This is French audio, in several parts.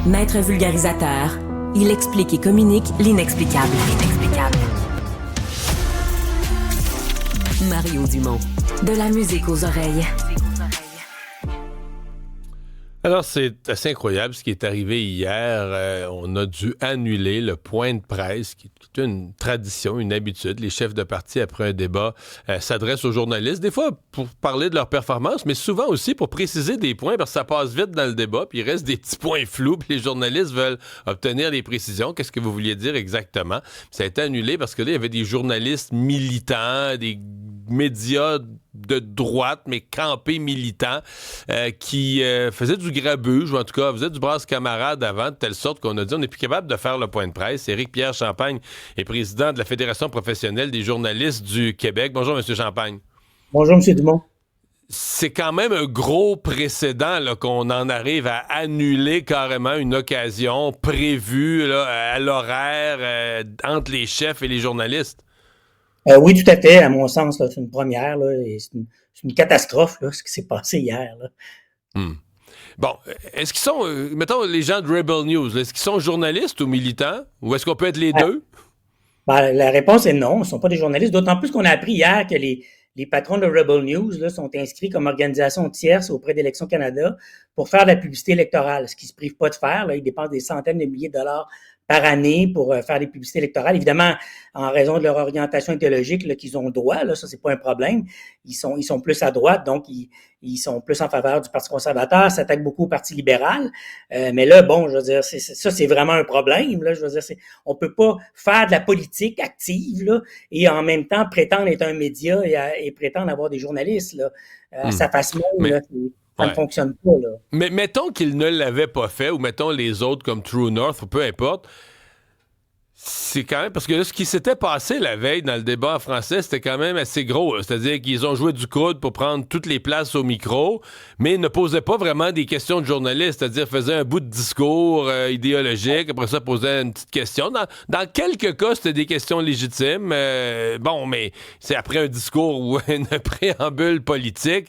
Maître vulgarisateur, il explique et communique l'inexplicable. Mario Dumont. De la musique aux oreilles. Alors, c'est assez incroyable ce qui est arrivé hier. On a dû annuler le point de presse, qui est une tradition, une habitude. Les chefs de parti, après un débat, s'adressent aux journalistes, des fois pour parler de leur performance, mais souvent aussi pour préciser des points, parce que ça passe vite dans le débat, puis il reste des petits points flous, puis les journalistes veulent obtenir des précisions. Qu'est-ce que vous vouliez dire exactement? Ça a été annulé parce que là, il y avait des journalistes militants, des médias de droite, mais campés militants, qui faisaient du grabuge, ou en tout cas faisaient du brasse-camarade avant, de telle sorte qu'on a dit on n'est plus capable de faire le point de presse. Éric-Pierre Champagne est président de la Fédération professionnelle des journalistes du Québec. Bonjour, M. Champagne. Bonjour, M. Dumont. C'est quand même un gros précédent là, qu'on en arrive à annuler carrément une occasion prévue là, à l'horaire entre les chefs et les journalistes. Oui, tout à fait. À mon sens, là, c'est une première. Là, et c'est une catastrophe, là, ce qui s'est passé hier. Là. Bon, est-ce qu'ils sont, mettons, les gens de Rebel News, là, est-ce qu'ils sont journalistes ou militants? Ou est-ce qu'on peut être les deux? Ben, la réponse est non, ils ne sont pas des journalistes. D'autant plus qu'on a appris hier que les patrons de Rebel News là, sont inscrits comme organisation tierce auprès d'Élections Canada pour faire de la publicité électorale, ce qu'ils ne se privent pas de faire. Là. Ils dépensent des centaines de milliers de dollars par année pour faire des publicités électorales. Évidemment, en raison de leur orientation idéologique là, qu'ils ont le droit, là, ça, c'est pas un problème. Ils sont plus à droite, donc ils sont plus en faveur du Parti conservateur, s'attaquent beaucoup au Parti libéral. Mais là, bon, je veux dire, ça, c'est vraiment un problème. Là, je veux dire, on peut pas faire de la politique active là, et en même temps prétendre être un média et prétendre avoir des journalistes là, à sa façon. Là, ça ne fonctionne pas, là. Mais mettons qu'ils ne l'avaient pas fait, ou mettons les autres comme True North, ou peu importe, c'est quand même... Parce que là, ce qui s'était passé la veille dans le débat en français, c'était quand même assez gros. C'est-à-dire qu'ils ont joué du coude pour prendre toutes les places au micro, mais ne posaient pas vraiment des questions de journalistes. C'est-à-dire faisaient un bout de discours idéologique, après ça posaient une petite question. Dans quelques cas, c'était des questions légitimes. Bon, mais c'est après un discours ou un préambule politique.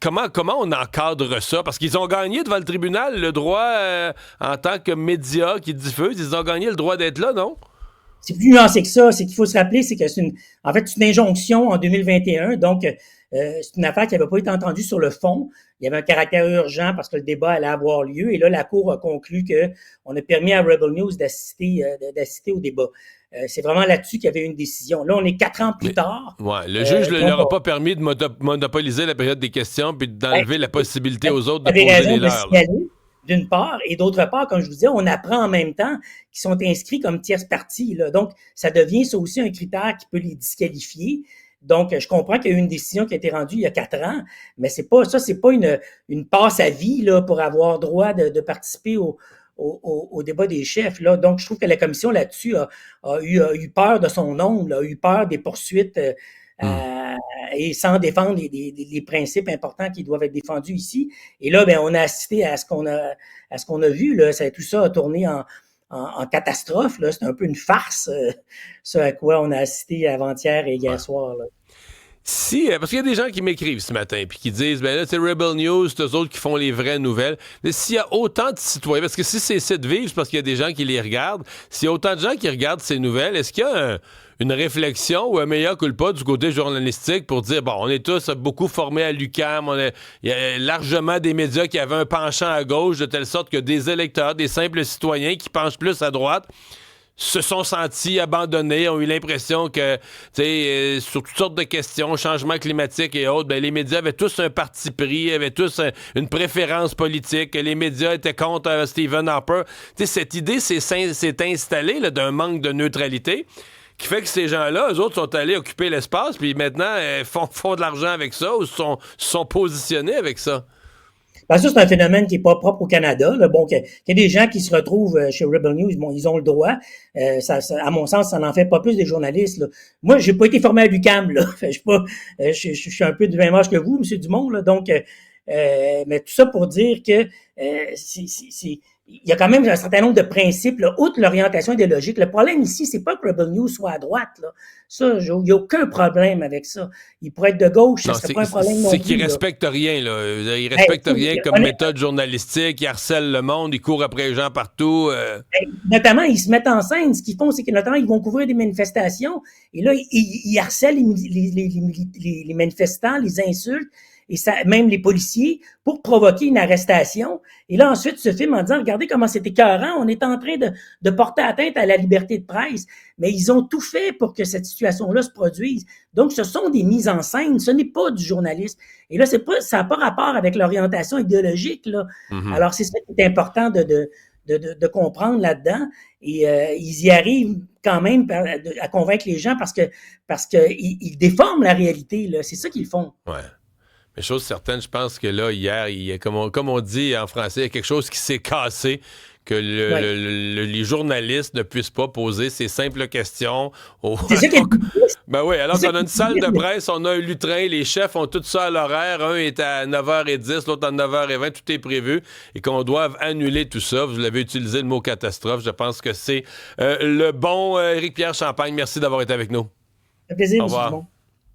Comment on encadre ça? Parce qu'ils ont gagné devant le tribunal le droit, en tant que média qui diffuse, ils ont gagné le droit d'être là, non? C'est plus nuancé que ça. C'est qu'il faut se rappeler, c'est que c'est une injonction en 2021. Donc, c'est une affaire qui n'avait pas été entendue sur le fond. Il y avait un caractère urgent parce que le débat allait avoir lieu. Et là, la Cour a conclu qu'on a permis à Rebel News d'assister au débat. C'est vraiment là-dessus qu'il y avait une décision. Là, on est 4 ans plus tard. Ouais, le juge ne leur a pas permis de monopoliser la période des questions puis d'enlever la possibilité aux autres de poser les leurs. D'une part, et d'autre part, comme je vous disais, on apprend en même temps qu'ils sont inscrits comme tierce partie. Là. Donc, ça devient ça aussi un critère qui peut les disqualifier. Donc, je comprends qu'il y a eu une décision qui a été rendue il y a 4 ans, mais c'est pas une passe à vie là, pour avoir droit de participer au débat des chefs. Là. Donc, je trouve que la commission là-dessus a eu peur de son ombre, a eu peur des poursuites et sans défendre les principes importants qui doivent être défendus ici. Et là, ben, on a assisté à ce qu'on a vu. Là. Tout ça a tourné en catastrophe. Là. C'est un peu une farce, ce à quoi on a assisté avant-hier et hier soir. Là. Parce qu'il y a des gens qui m'écrivent ce matin puis qui disent ben là c'est Rebel News, c'est eux autres qui font les vraies nouvelles. Mais s'il y a autant de citoyens, parce que si c'est sites vivres, c'est parce qu'il y a des gens qui les regardent. S'il y a autant de gens qui regardent ces nouvelles, est-ce qu'il y a une réflexion ou un meilleur culpa du côté journalistique pour dire bon, on est tous beaucoup formés à l'UQAM, il y a largement des médias qui avaient un penchant à gauche de telle sorte que des électeurs, des simples citoyens qui penchent plus à droite se sont sentis abandonnés, ont eu l'impression que, sur toutes sortes de questions, changement climatique et autres, ben, les médias avaient tous un parti pris, avaient tous une préférence politique, que les médias étaient contre Stephen Harper. Cette idée s'est installée là, d'un manque de neutralité qui fait que ces gens-là, eux autres, sont allés occuper l'espace, puis maintenant, font de l'argent avec ça ou sont positionnés avec ça. Ben ça, c'est un phénomène qui n'est pas propre au Canada. Là. Bon, qu'il y a des gens qui se retrouvent chez Rebel News, bon, ils ont le droit. À mon sens, ça n'en fait pas plus des journalistes. Là. Moi, j'ai pas été formé à l'UQAM. Là. Je suis un peu du même âge que vous, M. Dumont. Là. Donc, mais tout ça pour dire que il y a quand même un certain nombre de principes, là, outre l'orientation idéologique. Le problème ici, c'est pas que Rebel News soit à droite, là. Ça, il n'y a aucun problème avec ça. Il pourrait être de gauche, Non, ça serait pas un problème non c'est plus. qu'il Là. respecte rien, là. Il respecte rien comme honnêtement, méthode journalistique, il harcèle le monde, il court après les gens partout. notamment, ils se mettent en scène. Ce qu'ils font, c'est que notamment, ils vont couvrir des manifestations. Et là, ils harcèlent les manifestants, les insultent, et ça, même les policiers, pour provoquer une arrestation. Et là, ensuite, se filme en disant, regardez comment c'est écœurant, on est en train de porter atteinte à la liberté de presse. Mais ils ont tout fait pour que cette situation-là se produise. Donc, ce sont des mises en scène, ce n'est pas du journalisme. Et là, ça n'a pas rapport avec l'orientation idéologique, là. Mm-hmm. Alors, c'est ça qui est important de comprendre là-dedans. Et ils y arrivent quand même à convaincre les gens parce que ils déforment la réalité, là. C'est ça qu'ils font. Ouais. Mais chose certaine, je pense que là, hier, comme on dit en français, il y a quelque chose qui s'est cassé, que les journalistes ne puissent pas poser ces simples questions. C'est ça qui est... Ben oui, alors qu'on a une salle de presse, on a un lutrin, les chefs ont tout ça à l'horaire, un est à 9h10, l'autre à 9h20, tout est prévu, et qu'on doive annuler tout ça. Vous l'avez utilisé le mot catastrophe, je pense que c'est le bon Éric-Pierre Champagne. Merci d'avoir été avec nous. Un plaisir, au revoir. M. Dumont.